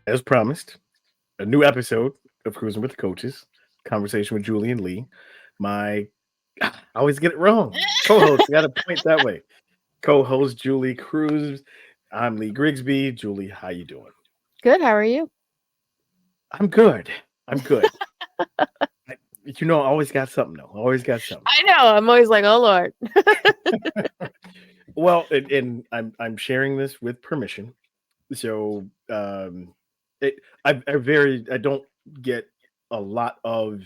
As promised, a new episode of Cruzin with the Coaches, conversation with Julie and Lee. My, I always get it wrong. Co-host, got to point that way. Co-host Julie Cruz. I'm Lee Grigsby. Julie, how you doing? Good. How are you? I'm good. I'm good. I, I always got something though. Always got something. I know. I'm always like, oh Lord. Well, and I'm sharing this with permission. So it I don't get a lot of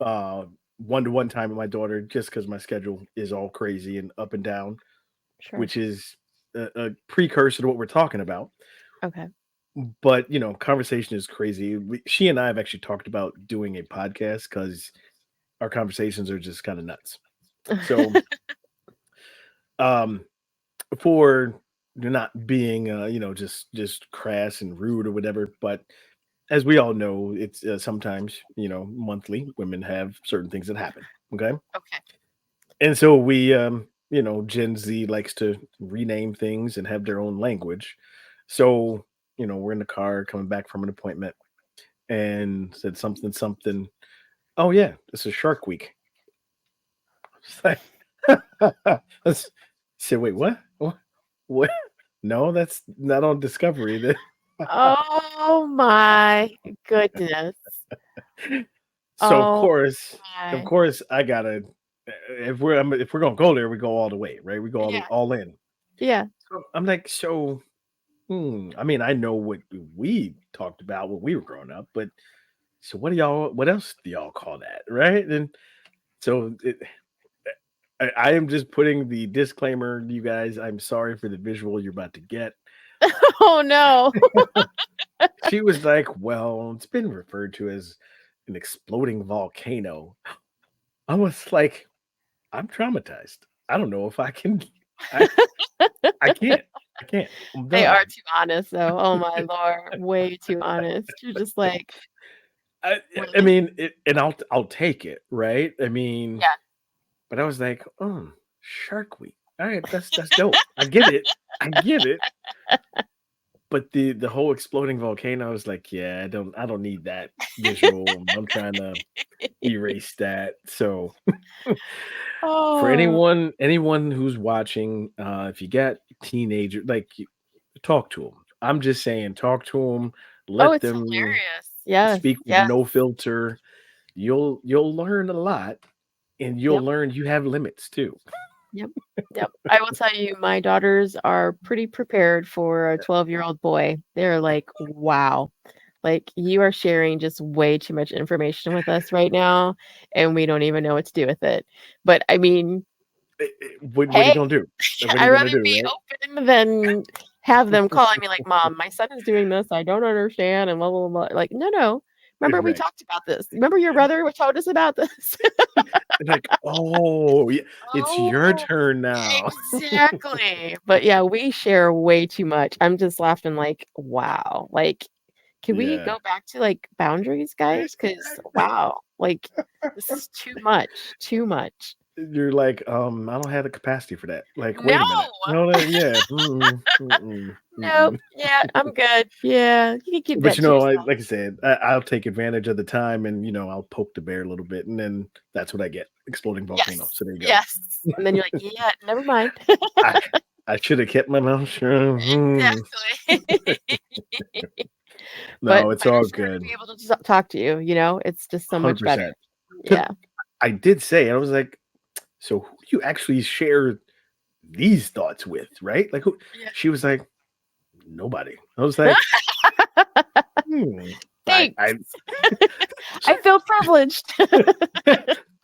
uh one-to-one time with my daughter just because my schedule is all crazy and up and down, Sure. which is a precursor to what we're talking about. Okay. But conversation is crazy. She and I have actually talked about doing a podcast because our conversations are just kind of nuts. So um for not being just crass and rude or whatever, but as we all know, it's sometimes monthly women have certain things that happen. Okay, Okay. and so we Gen Z likes to rename things and have their own language. So we're in the car coming back from an appointment and said something something. Oh yeah, this is Shark Week. It's like, let's say, wait, what? What? No, that's not on Discovery. Oh my goodness. So Oh of my. course, I gotta. If we're gonna go there, we go all the way, right? We go Yeah. all in. Yeah. So I'm like, so. I mean, I know what we talked about when we were growing up, but so what do y'all? What else do y'all call that, right? And so I am just putting the disclaimer, you guys. I'm sorry for the visual you're about to get. Oh no. She was like, "Well, it's been referred to as an exploding volcano." I was like, "I'm traumatized. I don't know if I can. I I can't. I can't. I'm They are done." too honest though. Oh my Lord. Way too honest. You're just like, I really? mean, and I'll take it, right? I mean, Yeah. but I was like, "Oh, Shark Week. All right, that's dope. I get it. I get it." But the whole exploding volcano, I was like, "Yeah, I don't need that visual. I'm trying to erase that." So for Oh, anyone who's watching, if you got teenager, like talk to them. I'm just saying, talk to them. oh, Let it's them hilarious. Yes. speak with Yes. no filter. You'll learn a lot, and you'll Yep. learn you have limits too. Yep. Yep. I will tell you, my daughters are pretty prepared for a 12-year-old boy. They're like, wow, like you are sharing just way too much information with us right now, and we don't even know what to do with it. But I mean, What are you hey, gonna do? What are I'd you gonna rather do, be right? open than have them calling me like, Mom, my son is doing this. I don't understand. And blah, blah, blah. Like, no, no. Remember, we Right. talked about this. Remember your brother told us about this? Like, oh, yeah, it's your Oh, turn now. exactly. But yeah, we share way too much. I'm just laughing like, wow. Like, can we Yeah. go back to like boundaries, guys? Because wow, like this is too much. Too much. You're like, I don't have the capacity for that. Like, No. wait a minute. No, yeah. Mm-mm, Nope. mm-mm. Yeah, I'm good. Yeah, you can keep But that to yourself. like I said, I'll take advantage of the time, and I'll poke the bear a little bit, and then that's what I get. Exploding volcano. Yes. So there you go. Yes. And then you're like, yeah, never mind. I I should have kept my mouth shut. Exactly. But No, it's better all sure to good. be able to just talk to you, it's just so much better. 100%. Because Yeah. I did say, I was like, so who do you actually share these thoughts with, right? Like, who? Yeah. She was like, nobody. I was like, hmm. I Thanks. I feel privileged.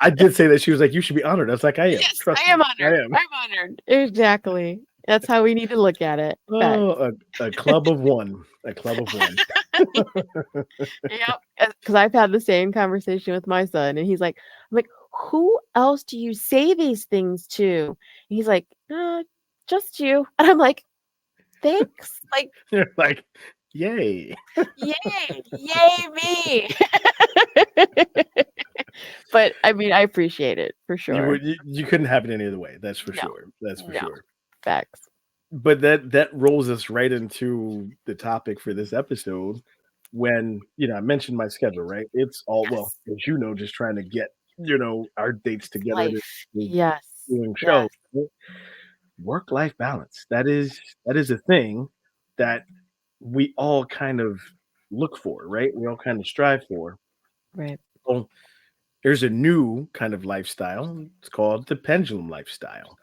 I did say that. She was like, you should be honored. I was like, I am. Yes, Trust I am me, I honored. am. I'm honored. Exactly. That's how we need to look at it. Facts. Oh, a club of one. A club of one. Yep. Because I've had the same conversation with my son, and he's like, I'm like, who else do you say these things to? And he's like, just you. And I'm like, thanks. Like, You're like, yay. yay, yay me. But I mean, I appreciate it for You sure. would you couldn't have it any other way. That's for No, sure. That's for no, sure. facts. but that rolls us right into the topic for this episode. When I mentioned my schedule, right? It's all, well, Yes. as just trying to get our dates together to Life. to Yes. doing shows. Yes. Work life balance. That is a thing that we all kind of look for, right? We all kind of strive for. Right. Well, there's a new kind of lifestyle. It's called the pendulum lifestyle.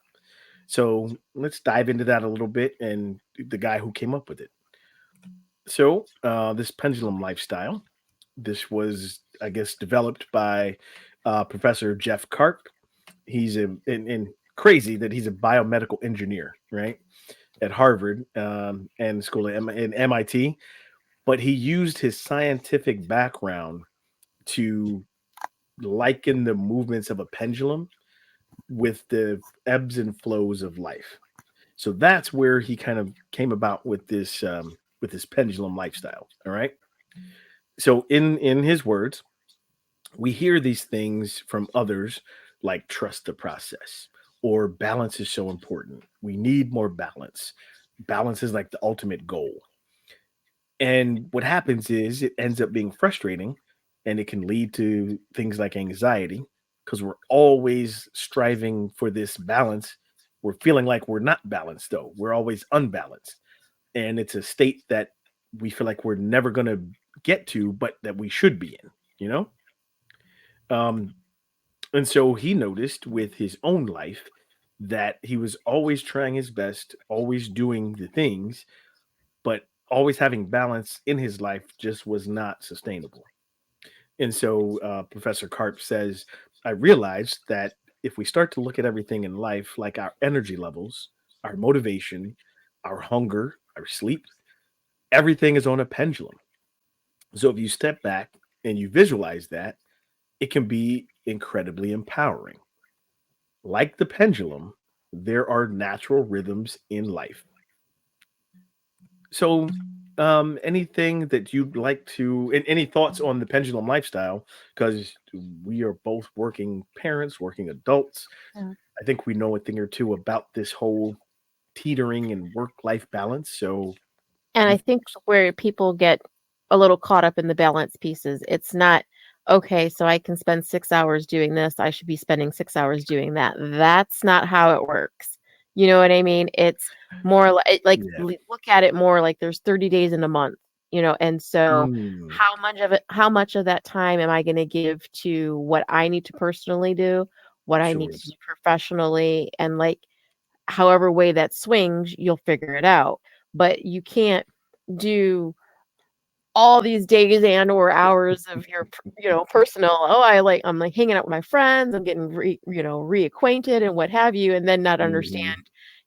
So let's dive into that a little bit and the guy who came up with it. So this pendulum lifestyle, this was, I guess, developed by Professor Jeff Karp. He's and crazy that he's a biomedical engineer, right, at Harvard and school in MIT. But he used his scientific background to liken the movements of a pendulum with the ebbs and flows of life. So that's where he kind of came about with this pendulum lifestyle. All right. So in his words, we hear these things from others like trust the process or balance is so important. We need more balance. Balance is like the ultimate goal. And what happens is it ends up being frustrating and it can lead to things like anxiety because we're always striving for this balance. We're feeling like we're not balanced, though. We're always unbalanced. And it's a state that we feel like we're never going to get to, but that we should be in, you know? Um, and so he noticed with his own life that he was always trying his best, always doing the things, but always having balance in his life just was not sustainable. And so Professor Karp says, I realized that if we start to look at everything in life like our energy levels, our motivation, our hunger, our sleep, everything is on a pendulum. So if you step back and you visualize that, it can be incredibly empowering. Like the pendulum, there are natural rhythms in life. So, anything that you'd like to, and any thoughts on the pendulum lifestyle? Because we are both working parents, working adults. Yeah. I think we know a thing or two about this whole teetering and work life balance. So, And I you, think where people get a little caught up in the balance pieces, it's not, okay, so I can spend 6 hours doing this. I should be spending 6 hours doing that. That's not how it works. You know what I mean? It's more like yeah. look at it more like there's 30 days in a month, and so Mm, how much of that time am I going to give to what I need to personally do, what I need sure. to do professionally, and like however way that swings, you'll figure it out. But you can't do all these days and or hours of your personal, oh, I'm like hanging out with my friends, I'm getting reacquainted and what have you, and then not understand,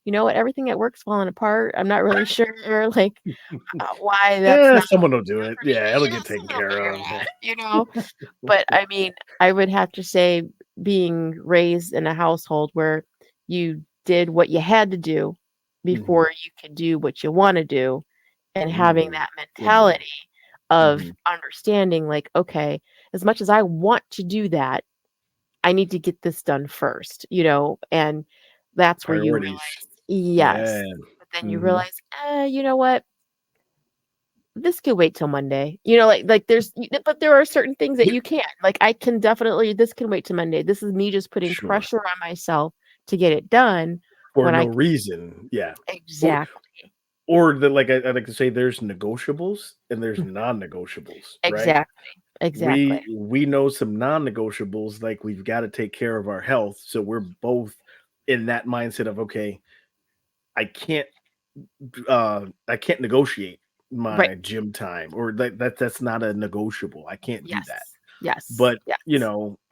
Mhm. what, everything at work's falling apart. I'm not really sure like why that's Yeah, not someone will do it. happening. Yeah, it'll Yeah, get taken someone will care figure of. it out. But I mean, I would have to say being raised in a household where you did what you had to do Mhm. before you could do what you want to do, and having Mm, that good one. mentality of Mhm. understanding, like, okay, as much as I want to do that, I need to get this done first, and that's where you Priorities. realize, Yeah. yes, but then you Mhm. realize, you know what? This could wait till Monday. But there are certain things that Yeah, you can't. Like, I can definitely this can wait till Monday. This is me just putting sure. pressure on myself to get it done For when no I can. reason, yeah. Or Exactly. the like I like to say there's negotiables and there's Mm, non-negotiables, right? exactly. Exactly. We know some non-negotiables, like we've gotta take care of our health, so we're both in that mindset of, "Okay, I can't, I can't negotiate Right. my gym time," or that's not a negotiable, I can't do that. Yes. Yes. But, Yes.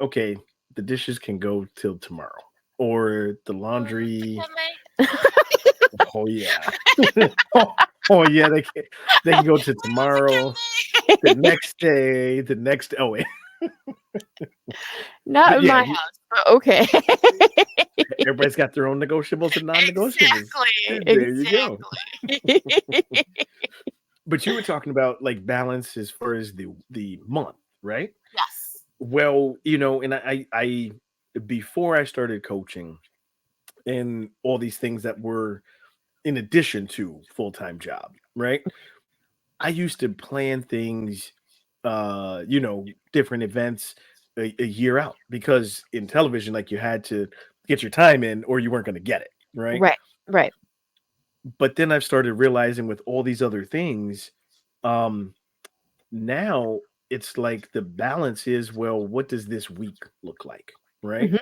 okay, the dishes can go till tomorrow, or the But laundry. can they? Oh, yeah. Oh, oh, yeah, they can go to But tomorrow, the can they? next day, the next, oh, wait. Not But, in yeah, my house, but okay. everybody's got their own negotiables and non-negotiables. Exactly. There you go. Exactly. But you were talking about, like, balance as far as the month, right? Yes. Well, and before I started coaching and all these things that were in addition to full-time job, right? I used to plan things, different events a year out because in television, like you had to get your time in or you weren't going to get it, right? Right, right. But then I've started realizing with all these other things, um, now it's like the balance is, well, what does this week look like, right? Mhm.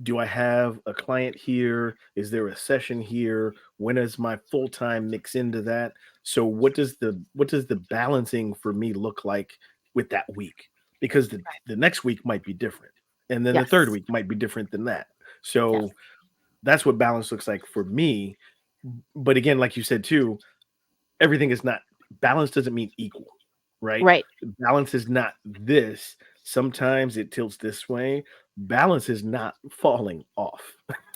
Do I have a client here? Is there a session here? When does my full time mix into that? So what does the balancing for me look like with that week? Because Right. the next week might be different. And then the third Yes. week might be different than that. Yes. So that's what balance looks like for me. But again, like you said too, everything is not balance doesn't mean equal, right? Right. Balance is not this. Sometimes it tilts this way. Balance is not falling off.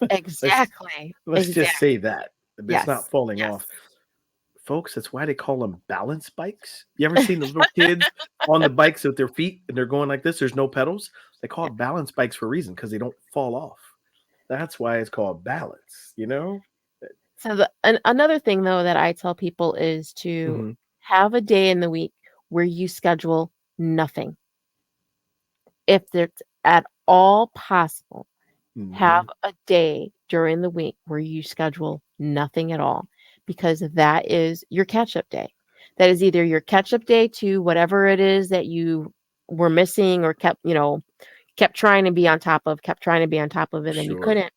let's Exactly. let's just say Exactly. that. It's not Yes. falling Yes. off. Folks, that's why they call them balance bikes. You ever seen the little kids on the bikes with their feet and they're going like this? There's no pedals. They call Yeah. it balance bikes for a reason because they don't fall off. That's why it's called balance, you know? So another thing though that I tell people is to Mhm. have a day in the week where you schedule nothing. If it's at all possible, have Mhm. a day during the week where you schedule nothing at all because that is your catch up day. That is either your catch up day to whatever it is that you were missing or kept trying to be on top of, kept trying to be on top of it and you Sure. couldn't.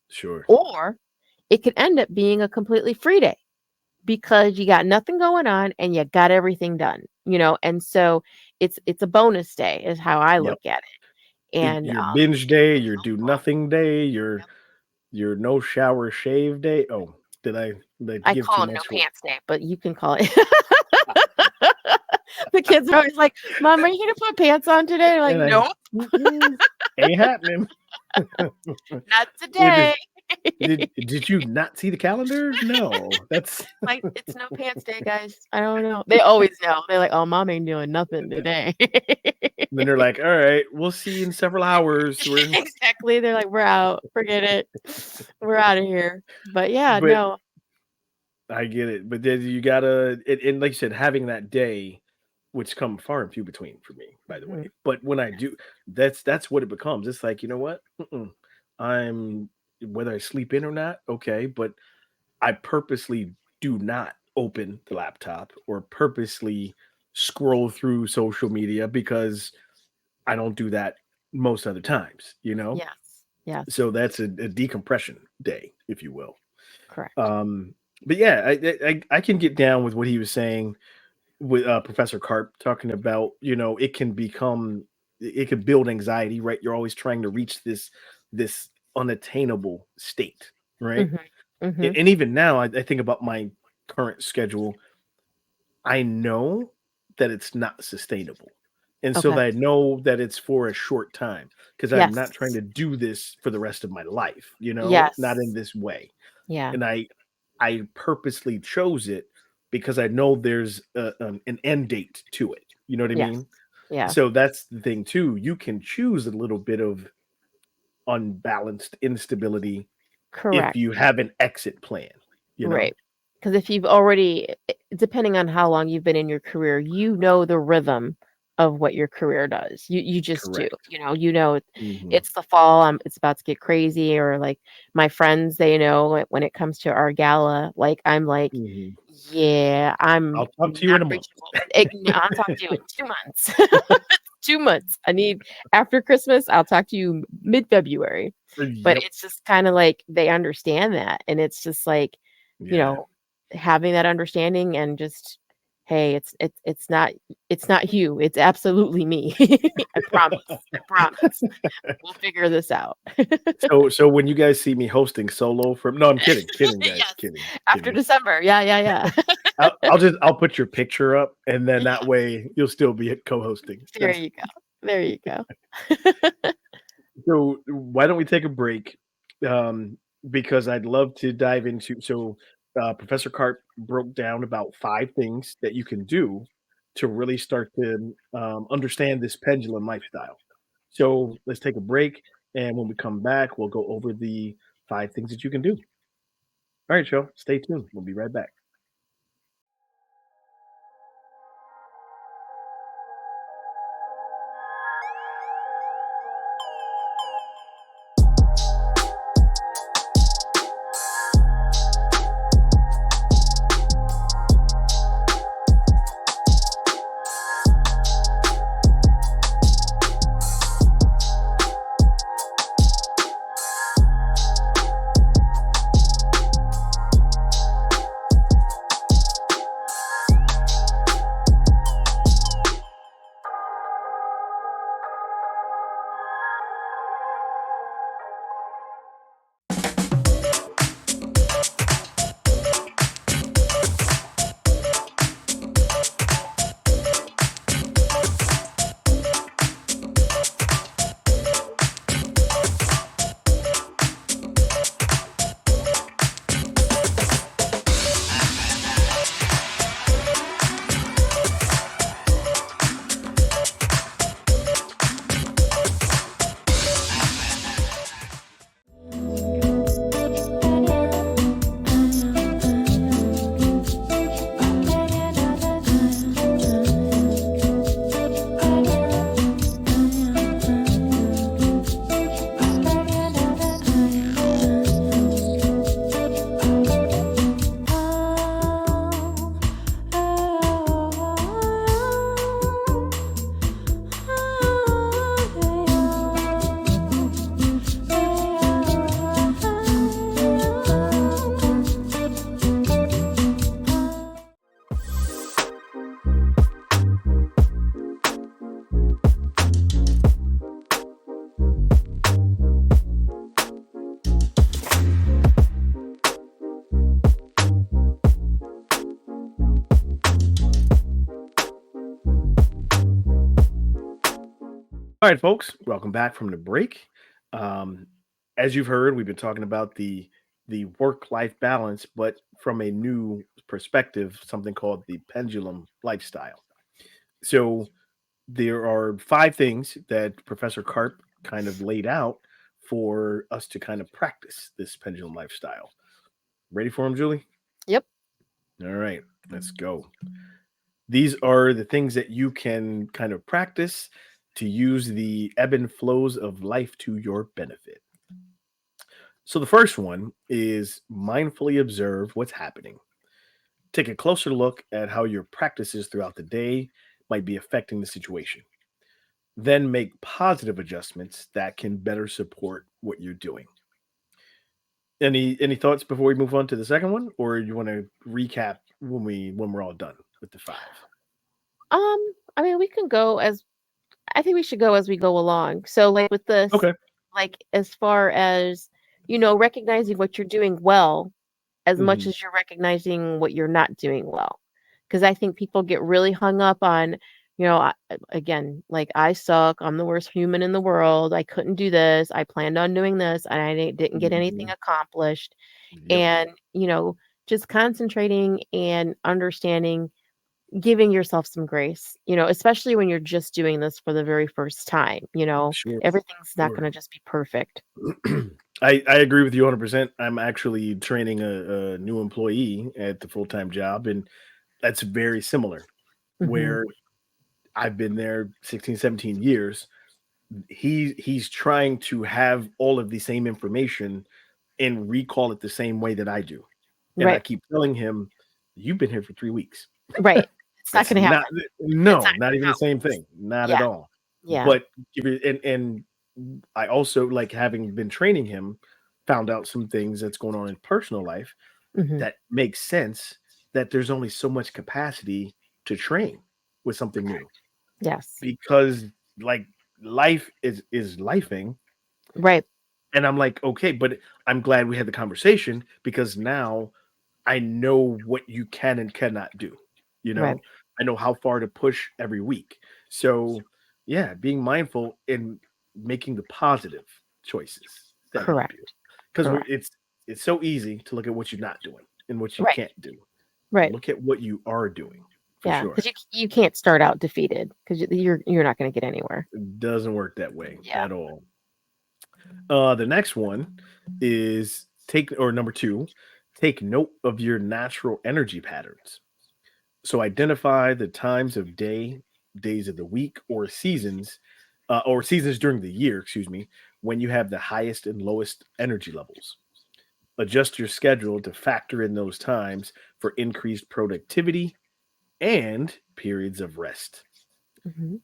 Sure. Or it could end up being a completely free day because you got nothing going on and you got everything done. And so it's a bonus day is how I Yep. look at it. And Your binge day, your do example, nothing day, your yep, your no shower shave day. Oh, did I I give too call it no much? pants day, but you can call it. The kids are always like, "Mom, are you gonna put pants on today?" I'm like, And I "Nope, mm-mm, ain't happening. not It today." is did you not see the calendar? No, that's Like, it's no pants day, guys. I don't know. They always know. They're like, "Oh, mom ain't doing nothing today." then they're like, all right, we'll see you in several hours. We're Exactly. They're like, "We're out. Forget it. We're out of here." But yeah, but no. I get it. But then you gotta and like you said, having that day, which come far and few between for me, by the Mhm. way. But when I do, that's what it becomes. It's like, you know what? I'm whether I sleep in or not, okay, but I purposely do not open the laptop or purposely scroll through social media because I don't do that most other times, you know? Yes. Yes. So that's a decompression day, if you will. Correct. Um, but yeah, I can get down with what he was saying with Professor Karp talking about, it can become it can build anxiety, right? You're always trying to reach this unattainable state, right? Mhm. Mhm. And even now, I think about my current schedule. I know that it's not sustainable. And so Okay. that I know that it's for a short time because I'm not trying Yes. to do this for the rest of my life, not in Yes. this way. Yeah. And I purposely chose it because I know there's an end date to it. You know what I Yes. mean? Yeah. So that's the thing too. You can choose a little bit of unbalanced instability if Correct. you have an exit plan, you know? Right. Because if you've already depending on how long you've been in your career, you know the rhythm of what your career does. You just do. Correct. Mhm. It's the fall, it's about to get crazy, or, like, my friends, they know, like, when it comes to our gala, like, I'm like, Mhm. "Yeah, I'm I'll talk to you not in a month. reachable. I'll talk to you in 2 months." 2 months. I need after Christmas, I'll talk to you mid-February. But Yep. it's just kinda like they understand that, and it's just like, you Yeah. know, having that understanding and just, "Hey, it's not you, it's absolutely me. I promise, I promise. We'll figure this out." So when you guys see me hosting solo from no, I'm kidding, guys, Yes, kidding, after kidding. December. Yeah, yeah, yeah. I'll put your picture up, and then that Yeah, way you'll still be co-hosting. there That's you go. There you go. so why don't we take a break? Um, because I'd love to dive into Professor Cart broke down about 5 things that you can do to really start to, understand this pendulum lifestyle. So let's take a break, and when we come back, we'll go over the 5 things that you can do. All right, y'all. Stay tuned. We'll be right back. All right, folks, welcome back from the break. Um, as you've heard, we've been talking about the work life balance, but from a new perspective, something called the pendulum lifestyle. So there are five things that Professor Karp kind of laid out for us to kind of practice this pendulum lifestyle. Ready for them, Julie? Yep. All right, let's go. These are the things that you can kind of practice to use the ebb and flows of life to your benefit. So, the first one is mindfully observe what's happening. Take a closer look at how your practices throughout the day might be affecting the situation. Then make positive adjustments that can better support what you're doing. Any thoughts before we move on to the second one, or you want to recap when we're all done with the five? I mean, we can go as I think we should go as we go along. So, like with this, Okay. like as far as recognizing what you're doing well, as much Hmm. as you're recognizing what you're not doing well. Because I think people get really hung up on, again, like I suck. I'm the worst human in the world. I couldn't do this. I planned on doing this, and I didn't get anything Hmm. accomplished. Yep. And just concentrating and understanding, giving yourself some grace, especially when you're just doing this for the very first time, Sure. everything's not going Sure. to just be perfect. I agree with you 100%. I'm actually training a new employee at the full time job, and that's very similar. Hmm. Where I've been there 16, 17 years. He's trying to have all of the same information and recall it the same way that I do. And I Right. keep telling him, "You've been here for 3 weeks." Right. It's not That's going to not happen. It's no, not. not even the No. same thing, not at Yeah. all. Yeah. But give it and I also, like, having been training him, found out some things that's going on in personal life Hmm. that makes sense, that there's only so much capacity to train with something new Yes. because, like, life is lifing, Right. and I'm like, "Okay," but I'm glad we had the conversation because now I know what you can and cannot do, you Right. know? I know how far to push every week. So, yeah, being mindful and making the positive choices that help Correct. you. Because Correct. it's so easy to look at what you're not doing and what you Right. can't do. Right. Look at what you are doing for Yeah. sure. Because you can't start out defeated because you're not going to get anywhere. It doesn't work that way Yeah. at all. The next one is take or number two, Take note of your natural energy patterns. So identify the times of day, days of the week, or seasons during the year, excuse me, when you have the highest and lowest energy levels. Adjust your schedule to factor in those times for increased productivity and periods of rest. Mhm.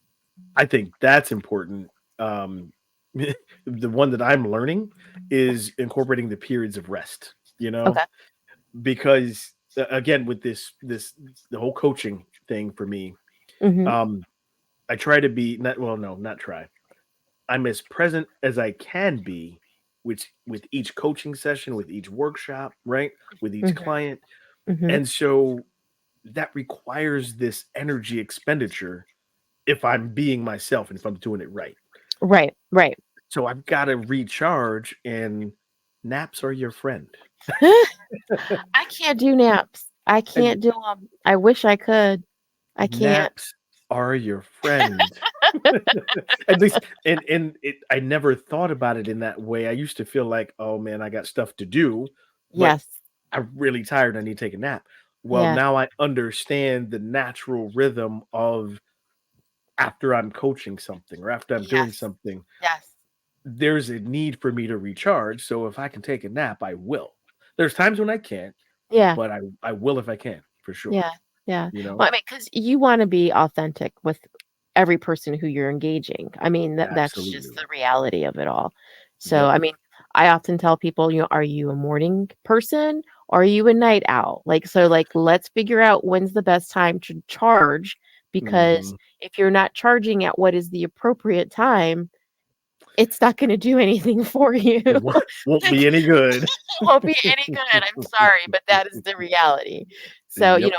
I think that's important. Um, the one that I'm learning is incorporating the periods of rest, Okay. because again, with this the whole coaching thing for me, Mhm. um, I try to be not well, no, not try. I'm as present as I can be with each coaching session, with each workshop, right? With each Mhm. client. Mhm. And so that requires this energy expenditure if I'm being myself and if I'm doing it right. Right, right. So I've got to recharge, and naps are your friend. I can't do naps. I And can't do them. I wish I could. I can't. naps are your friend. At least, I never thought about it in that way. I used to feel like, oh man, I got stuff to do, but Yes. I'm really tired. I need to take a nap. Well, Yes. now I understand the natural rhythm of after I'm coaching something or after I'm doing Yes. something, Yes. there's a need for me to recharge. So if I can take a nap, I will. There's times when I can't, Yeah. but I will if I can, for sure. Yeah, yeah. You know? Well, I mean, because you wanna be authentic with every person who you're engaging. I mean, that's just Absolutely. the reality of it all. So, Yep. I mean, I often tell people, are you a morning person or are you a night owl? Like, so, like, let's figure out when's the best time to charge, because Mhm. if you're not charging at what is the appropriate time, it's not gonna do anything for you. It won't Like, be any good. it won't be any good. I'm sorry, but that is the reality. So, Yep.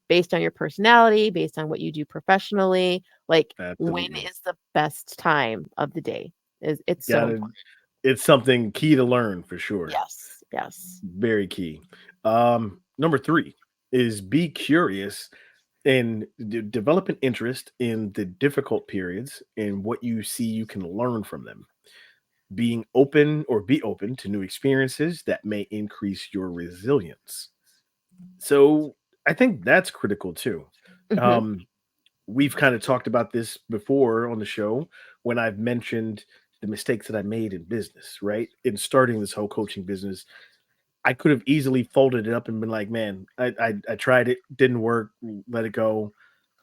based on your personality, based on what you do professionally, like, when Absolutely. is the best time of the day? It's so Gotta important. It's something key to learn for sure. Yes, yes. Very key. Number 3 is be curious and develop an interest in the difficult periods and what you see you can learn from them. Be open to new experiences that may increase your resilience. So I think that's critical too. Mhm. Um, we've kind of talked about this before on the show when I've mentioned the mistakes that I made in business, right? In starting this whole coaching business, I could have easily folded it up and been like, "Man, I tried it, didn't work, let it go."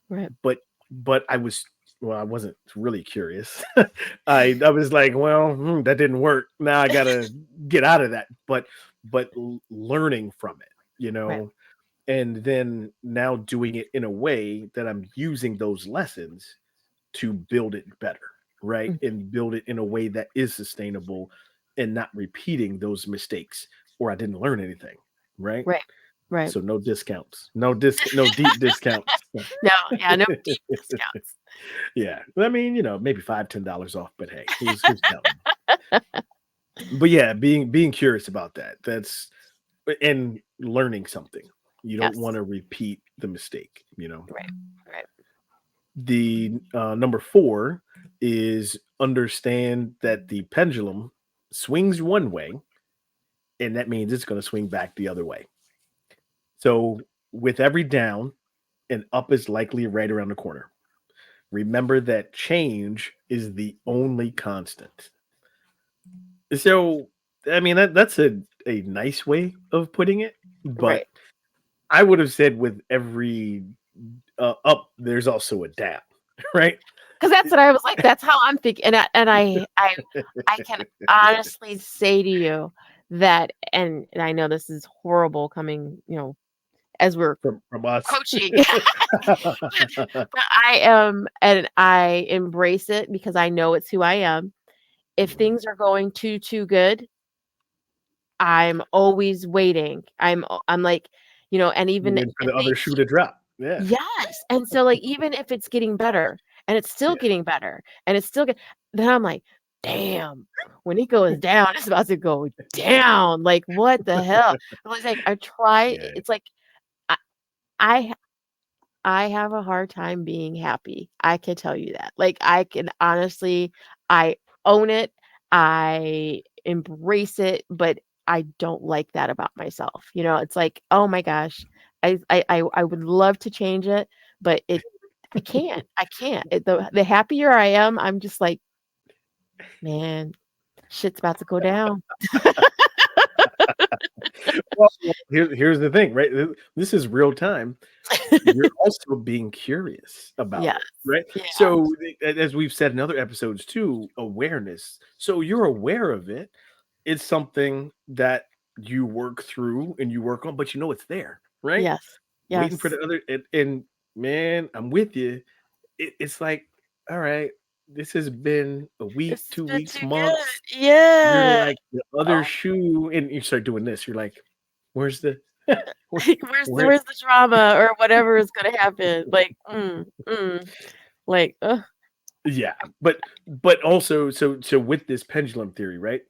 Right. But I wasn't really curious. I was like, "Well, that didn't work. Now I gotta get out of that." But learning from it, Right. and then now doing it in a way that I'm using those lessons to build it better, right? Mhm. And build it in a way that is sustainable and not repeating those mistakes or I didn't learn anything, right? Right. Right. So no discounts, no deep discounts. No, yeah, no deep discounts. Yeah. I mean, maybe $5, $10 off, but hey, who's counting? But yeah, being curious about that. That's and learning something. You don't want Yes. to repeat the mistake. Right. Right. The number 4 is understand that the pendulum swings one way, and that means it's going to swing back the other way. So with every down, an up is likely right around the corner. Remember that change is the only constant. So, I mean, that's a nice way of putting it, but Right. I would have said with every up, there's also a down, right? 'Cause that's what I was like, that's how I'm thinking, and I can honestly say to you that, and I know this is horrible coming, as we're From us. coaching, but I am, and I embrace it because I know it's who I am. If Mhm. things are going too good, I'm always waiting. I'm like, and even Waiting for if the they other shoe to drop. Yeah. yes, and so, like, even if it's getting better, and it's still Yeah. getting better, and it's still get then I'm like, "Damn, when it goes down, it's about to go down, like, what the hell?" I was like, I try Yeah. it's like, I I I have a hard time being happy, I can tell you that, like, I can honestly I own it, I embrace it, but I don't like that about myself. It's like, oh my gosh, I would love to change it, but I can't. I can't. The happier I am, I'm just like, man, shit's about to go down. Well, here's the thing, right? This is real time. You're also being curious about Yes. it, right? Yeah. So, as we've said in other episodes too, awareness. So you're aware of it. It's something that you work through and you work on, but you know it's there, right? Yes. Waiting for Yes. the other, and man, I'm with you. It's like, all right, this has been a week, This has two been weeks, too good. months. You're Yeah. like the other Oh, shoe, and you start doing this. You're like, where's the where, like, where's the where where's the drama or whatever is gonna happen? Like, like, ugh. yeah, but also so with this pendulum theory, right?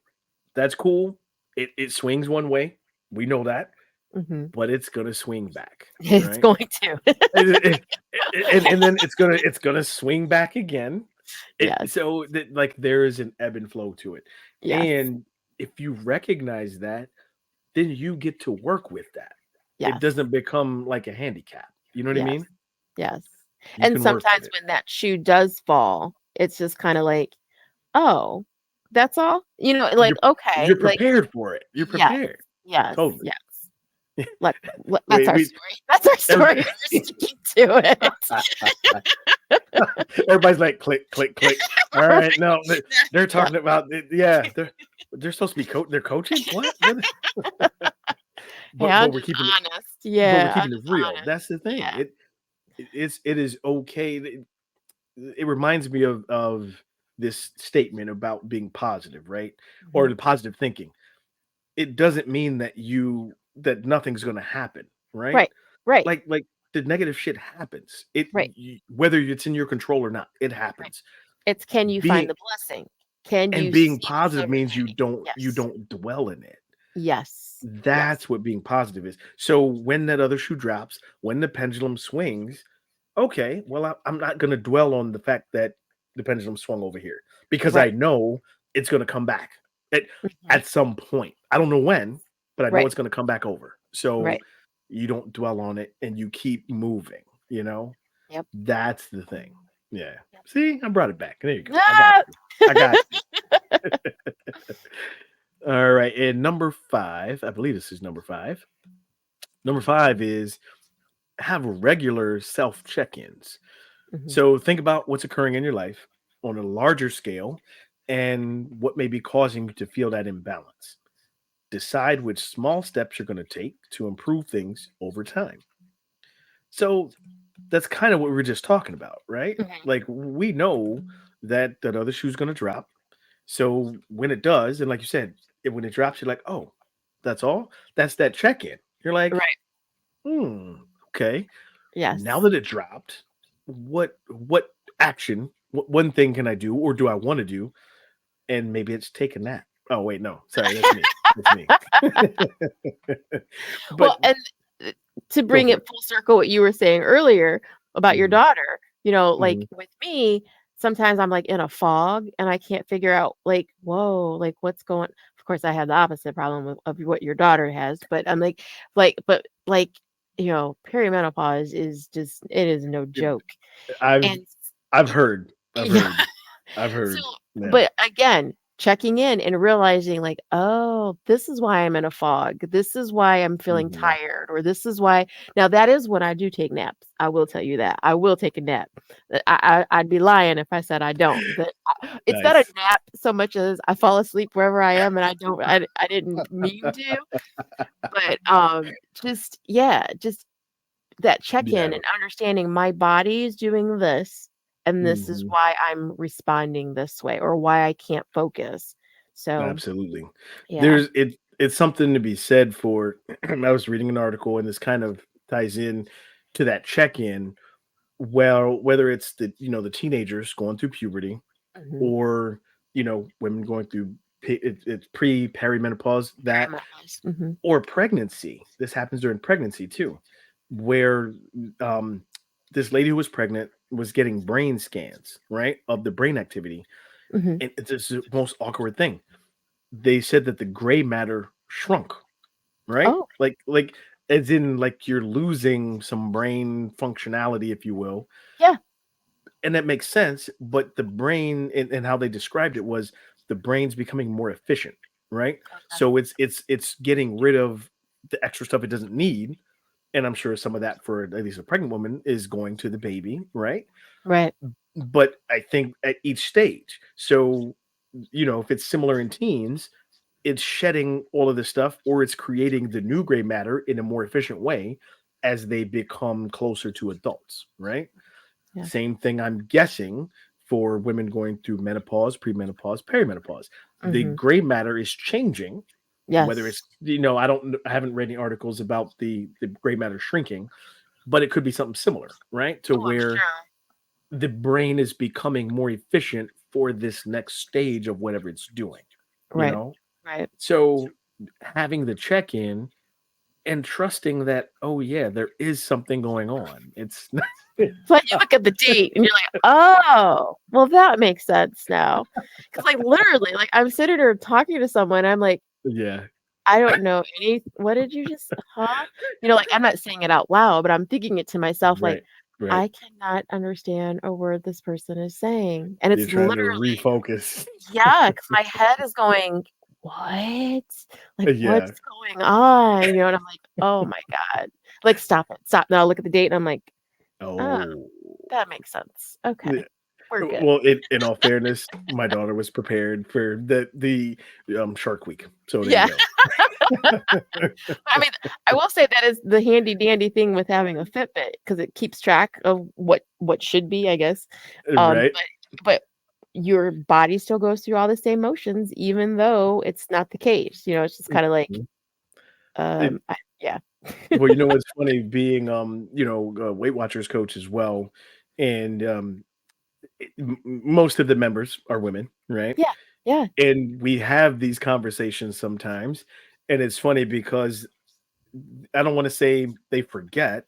That's cool. It swings one way. We know that, Mhm. but it's gonna swing back, It's right? going to. And, and then it's gonna swing back again. Yes. So that, like, there is an ebb and flow to it, Yes. and if you recognize that, then you get to work with that. It Yes. doesn't become like a handicap. You know what I Yes. mean? Yes. You And can work with sometimes it. when that shoe does fall, it's just kinda like, "Oh, that's all?" Like, You're okay, you're like, prepared for it. You're yes, prepared. yes, Totally. yes. Let that's our We story. That's our every story, and we're sticking to it. everybody's like, "Click, click, click." All Right. right, no, they're Yeah. talking about it, yeah, they're supposed to be they're coaching? What? What? Hey, But I'm but we're just keeping it honest. but we're Yeah, I'm keeping it just real. honest. That's the thing. Yeah. It is okay. It reminds me of this statement about being positive, right? Or Mhm. the positive thinking. It doesn't mean that nothing's gonna happen, right? Right. Right. Like, the negative shit happens. Right. Whether it's in your control or not, it Right. happens. It's can you find Being the blessing? Can and you being see the positive silver means you lining? don't you Yes. don't dwell in it. Yes. Yes. That's what being positive is. So when that other shoe drops, when the pendulum swings, okay, well, I'm not gonna dwell on the fact that the pendulum swung over here because I Right. know it's gonna come back at Mhm. at some point. I don't know when, but I know Right. it's gonna come back over. So Right. you don't dwell on it and you keep moving, you know? Yep. That's the thing. Yeah. Yep. See, I brought it back. There you go. I got Ah! you. I got you. All right. And number 5, I believe this is number 5. Number 5 is have regular self check ins. Mhm. So think about what's occurring in your life on a larger scale and what may be causing you to feel that imbalance. Decide which small steps you're going to take to improve things over time. So that's kind of what we were just talking about, right? Mhm. Like, we know that other shoe's going to drop. So when it does, and like you said, when it drops, you're like, oh, that's all. That's that check in. You're like, Right. hmm, okay. Now Yes. that it dropped, what action, what one thing can I do or do I want to do? And maybe it's take a nap. Oh wait, no, sorry, that's me. That's me. But Well, and, uh, to go bring for it. it full circle, what you were saying earlier about your Mhm, daughter, like, mhm. with me, sometimes I'm, like, in a fog, and I can't figure out, like, "Whoa, like, what's going." Of course, I have the opposite problem of what your daughter has, but I'm but, like, perimenopause is just it is no It joke, I've and I've heard. I've yeah. heard. I've So, heard. Yeah. but again, checking in and realizing like, "Oh, this is why I'm in a fog. This is why I'm feeling Mhm. tired, or this is why." Now that is when I do take naps. I will tell you that. I will take a nap. I'd be lying if I said I don't. It's not a Nice. nap so much as I fall asleep wherever I am, and I didn't mean to, but, just yeah, just that check-in Yeah. and understanding my body is doing this, and this is Mhm. why I'm responding this way or why I can't focus. So, Absolutely. yeah. It's something to be said for I was reading an article and this kind of ties in to that check-in. Well, whether it's the teenagers going through puberty Mhm. or women going through it's perimenopause, that Paramount. Mhm. or pregnancy. This happens during pregnancy too, where um this lady who was pregnant was getting brain scans, right, of the brain activity, Mhm. and it's just the most awkward thing. They said that the gray matter shrunk, right? Oh, Like as in like you're losing some brain functionality, if you will. yeah. And that makes sense, but the brain and how they described it was the brain's becoming more efficient, right? Okay. So it's getting rid of the extra stuff it doesn't need. And I'm sure some of that for at least a pregnant woman is going to the baby, right? Right. But I think at each stage. So, if it's similar in teens, it's shedding all of this stuff or it's creating the new gray matter in a more efficient way as they become closer to adults, right? Yeah. Same thing, I'm guessing, for women going through menopause, premenopause, perimenopause. The Mhm. gray matter is changing, whether it's, Yes. I haven't read any articles about the gray matter shrinking, but it could be something similar, right? To Oh, I'm where sure. the brain is becoming more efficient for this next stage of whatever it's doing, you Right. know? Right. So having the check in and trusting that, oh yeah, there is something going on. It's not, But you look at the date and you're like, "Oh, well, that makes sense now." Because like, literally, like, I'm sitting there talking to someone, I'm like, yeah, "I don't know any what did you just huh?" Like, I'm not saying it out loud, but I'm thinking it to myself, like, right, right. "I cannot understand a word this person is saying." And You're it's trying to literally refocus. yeah, because my head is going, "What? Like, what's Yeah. going on?" And I'm like, "Oh my god." Like, "Stop it, stop." Now I look at the date and I'm like, "Oh, Oh. that makes sense. Okay, Yeah. we're good." Well, in all fairness, my daughter was prepared for the Shark Week. So there Yeah. you go. I mean, I will say that is the handy dandy thing with having a Fitbit because it keeps track of what should be, I guess. Um, Right? but but your body still goes through all the same motions even though it's not the case. It's just kinda like, Mhm. It yeah. well, what's funny being, a Weight Watchers coach as well, and, most of the members are women, right? Yeah, yeah, And we have these conversations sometimes, and it's funny because I don't wanna say they forget,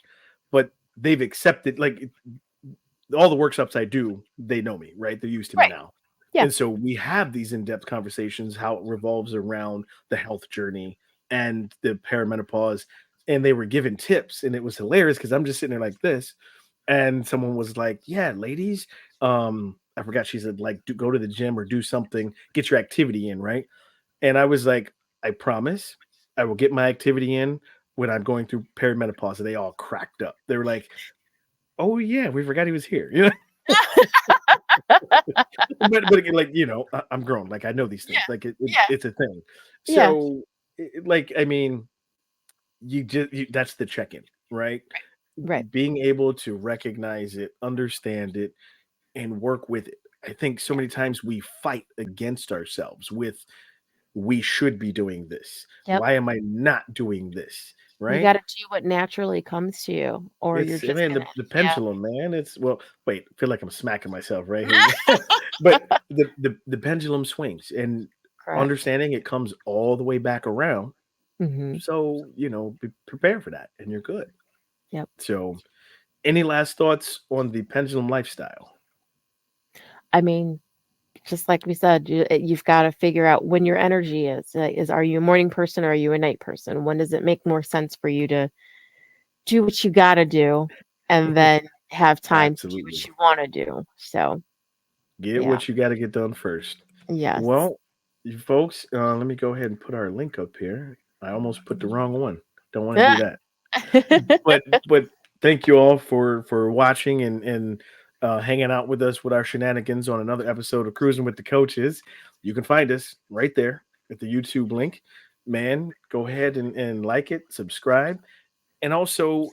but they've accepted, like, all the workshops I do, they know me, right? They're used to me right. now. Yeah. And so we have these in-depth conversations, how it revolves around the health journey and the perimenopause. And they were given tips, and it was hilarious because I'm just sitting there like this. And someone was like, yeah, ladies, I forgot she said, like, go to the gym or do something, get your activity in, right? And I was like, I promise I will get my activity in when I'm going through perimenopause. And they all cracked up. They were like, oh yeah, we forgot he was here. But again, like, I'm grown, like, I know these things, Yeah, like, yeah, it's a thing. yeah. So, like, I mean, that's the check-in, right? Right. Being able to recognize it, understand it, and work with it. I think so Yeah. many times we fight against ourselves with, "We should be doing this. Yep. Why am I not doing this?" You Right? gotta do what naturally comes to you, or you're It's just man, gonna the yeah. pendulum, man. It's well, wait, I feel like I'm smacking myself right here. But the pendulum swings and Correct. understanding it comes all the way back around. Mhm. So, prepare for that and you're good. Yep. So, any last thoughts on the pendulum lifestyle? I mean, just like we said, you've gotta figure out when your energy is are you a morning person or are you a night person? When does it make more sense for you to do what you gotta do and then have time to do what Absolutely. you wanna do? So, Get yeah. what you got to get done first. Yes. Well, you folks, let me go ahead and put our link up here. I almost put the wrong one. Don't want to do that. But thank you all for watching and hanging out with us with our shenanigans on another episode of Cruising with the Coaches. You can find us right there at the YouTube link. Man, go ahead and like it, subscribe, and also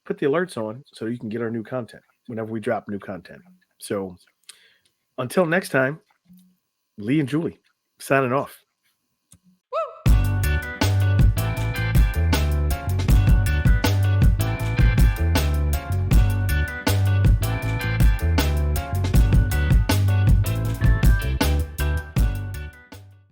put the alerts on so you can get our new content whenever we drop new content. So until next time, Lee and Julie signing off.